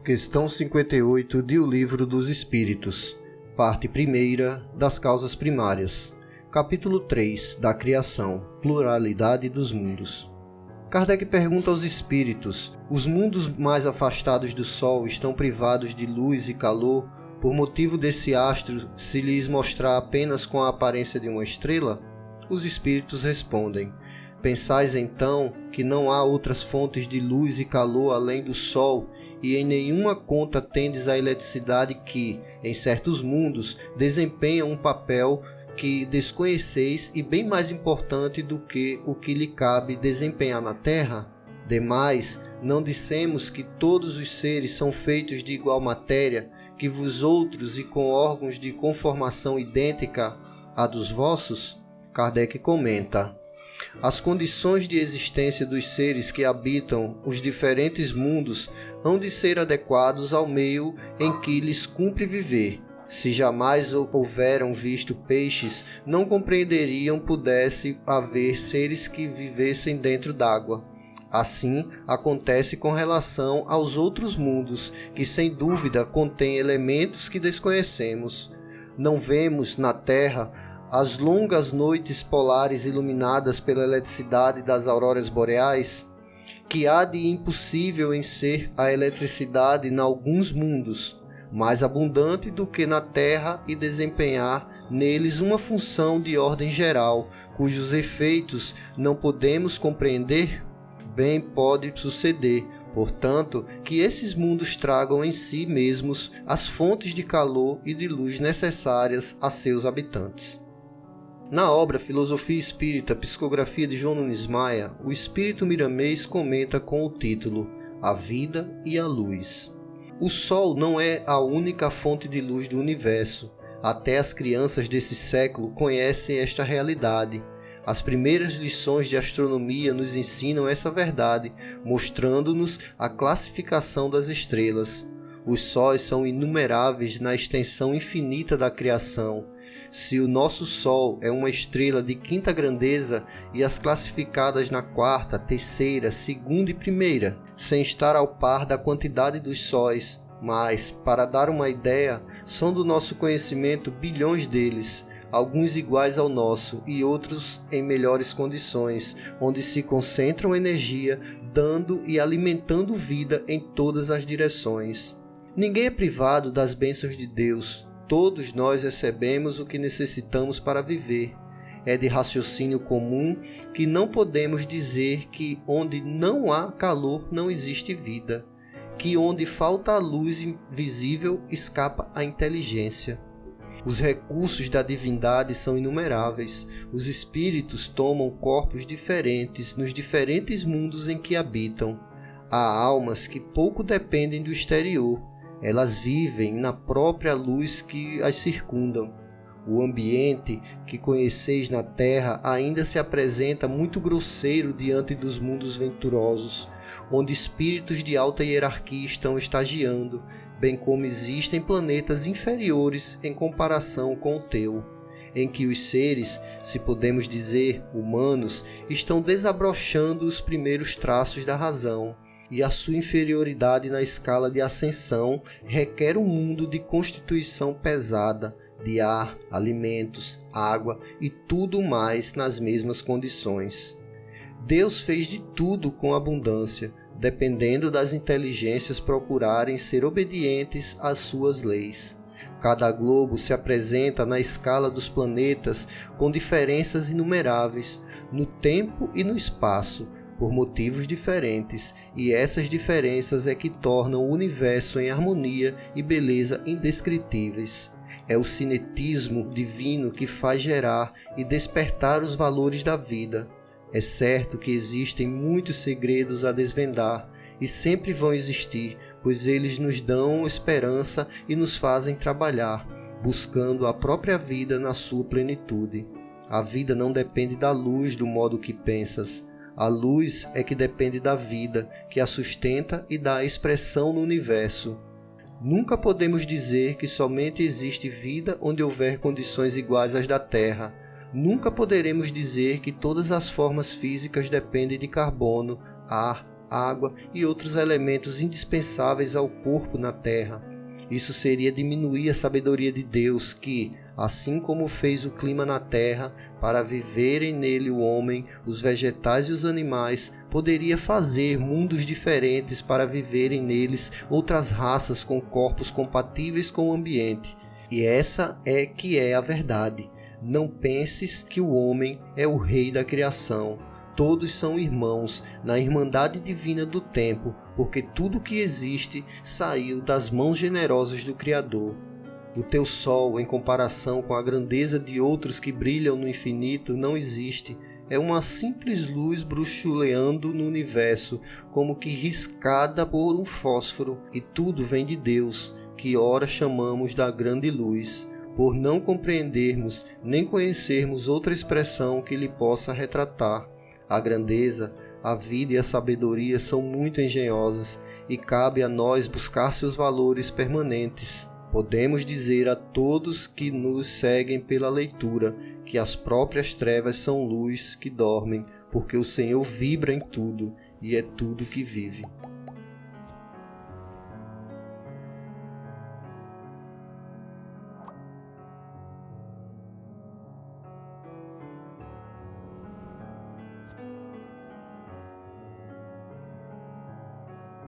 Questão 58 de O Livro dos Espíritos, parte 1ª das Causas Primárias, capítulo 3 da Criação, Pluralidade dos Mundos. Kardec pergunta aos espíritos: os mundos mais afastados do Sol estão privados de luz e calor por motivo desse astro se lhes mostrar apenas com a aparência de uma estrela? Os espíritos respondem: pensais então que não há outras fontes de luz e calor além do Sol, e em nenhuma conta tendes a eletricidade que, em certos mundos, desempenha um papel que desconheceis e bem mais importante do que o que lhe cabe desempenhar na Terra? Demais, não dissemos que todos os seres são feitos de igual matéria, que vos outros e com órgãos de conformação idêntica à dos vossos? Kardec comenta: as condições de existência dos seres que habitam os diferentes mundos hão de ser adequados ao meio em que lhes cumpre viver. Se jamais houveram visto peixes, não compreenderiam pudesse haver seres que vivessem dentro d'água. Assim, acontece com relação aos outros mundos, que sem dúvida contêm elementos que desconhecemos. Não vemos na Terra as longas noites polares iluminadas pela eletricidade das auroras boreais? Que há de impossível em ser a eletricidade em alguns mundos, mais abundante do que na Terra e desempenhar neles uma função de ordem geral, cujos efeitos não podemos compreender? Bem pode suceder, portanto, que esses mundos tragam em si mesmos as fontes de calor e de luz necessárias a seus habitantes. Na obra Filosofia Espírita, Psicografia de João Nunes Maia, o espírito Miramês comenta com o título A Vida e a Luz. O Sol não é a única fonte de luz do universo. Até as crianças desse século conhecem esta realidade. As primeiras lições de astronomia nos ensinam essa verdade, mostrando-nos a classificação das estrelas. Os sóis são inumeráveis na extensão infinita da criação. Se o nosso Sol é uma estrela de quinta grandeza e as classificadas na quarta, terceira, segunda e primeira, sem estar ao par da quantidade dos sóis, mas, para dar uma ideia, são do nosso conhecimento bilhões deles, alguns iguais ao nosso e outros em melhores condições, onde se concentram energia, dando e alimentando vida em todas as direções. Ninguém é privado das bênçãos de Deus. Todos nós recebemos o que necessitamos para viver. É de raciocínio comum que não podemos dizer que onde não há calor não existe vida, que onde falta a luz invisível escapa a inteligência. Os recursos da divindade são inumeráveis. Os espíritos tomam corpos diferentes nos diferentes mundos em que habitam. Há almas que pouco dependem do exterior. Elas vivem na própria luz que as circundam. O ambiente que conheceis na Terra ainda se apresenta muito grosseiro diante dos mundos venturosos, onde espíritos de alta hierarquia estão estagiando, bem como existem planetas inferiores em comparação com o teu, em que os seres, se podemos dizer humanos, estão desabrochando os primeiros traços da razão, e a sua inferioridade na escala de ascensão requer um mundo de constituição pesada, de ar, alimentos, água e tudo mais nas mesmas condições. Deus fez de tudo com abundância, dependendo das inteligências procurarem ser obedientes às suas leis. Cada globo se apresenta na escala dos planetas com diferenças inumeráveis, no tempo e no espaço, por motivos diferentes, e essas diferenças é que tornam o universo em harmonia e beleza indescritíveis. É o cinetismo divino que faz gerar e despertar os valores da vida. É certo que existem muitos segredos a desvendar, e sempre vão existir, pois eles nos dão esperança e nos fazem trabalhar, buscando a própria vida na sua plenitude. A vida não depende da luz do modo que pensas. A luz é que depende da vida, que a sustenta e dá expressão no universo. Nunca podemos dizer que somente existe vida onde houver condições iguais às da Terra. Nunca poderemos dizer que todas as formas físicas dependem de carbono, ar, água e outros elementos indispensáveis ao corpo na terra. Isso seria diminuir a sabedoria de Deus que, assim como fez o clima na terra, para viverem nele o homem, os vegetais e os animais, poderia fazer mundos diferentes para viverem neles outras raças com corpos compatíveis com o ambiente. E essa é que é a verdade. Não penses que o homem é o rei da criação. Todos são irmãos na irmandade divina do tempo, porque tudo que existe saiu das mãos generosas do Criador. O teu sol, em comparação com a grandeza de outros que brilham no infinito, não existe. É uma simples luz bruxuleando no universo, como que riscada por um fósforo, e tudo vem de Deus, que ora chamamos da grande luz, por não compreendermos nem conhecermos outra expressão que lhe possa retratar. A grandeza, a vida e a sabedoria são muito engenhosas e cabe a nós buscar seus valores permanentes. Podemos dizer a todos que nos seguem pela leitura que as próprias trevas são luz que dormem, porque o Senhor vibra em tudo e é tudo que vive.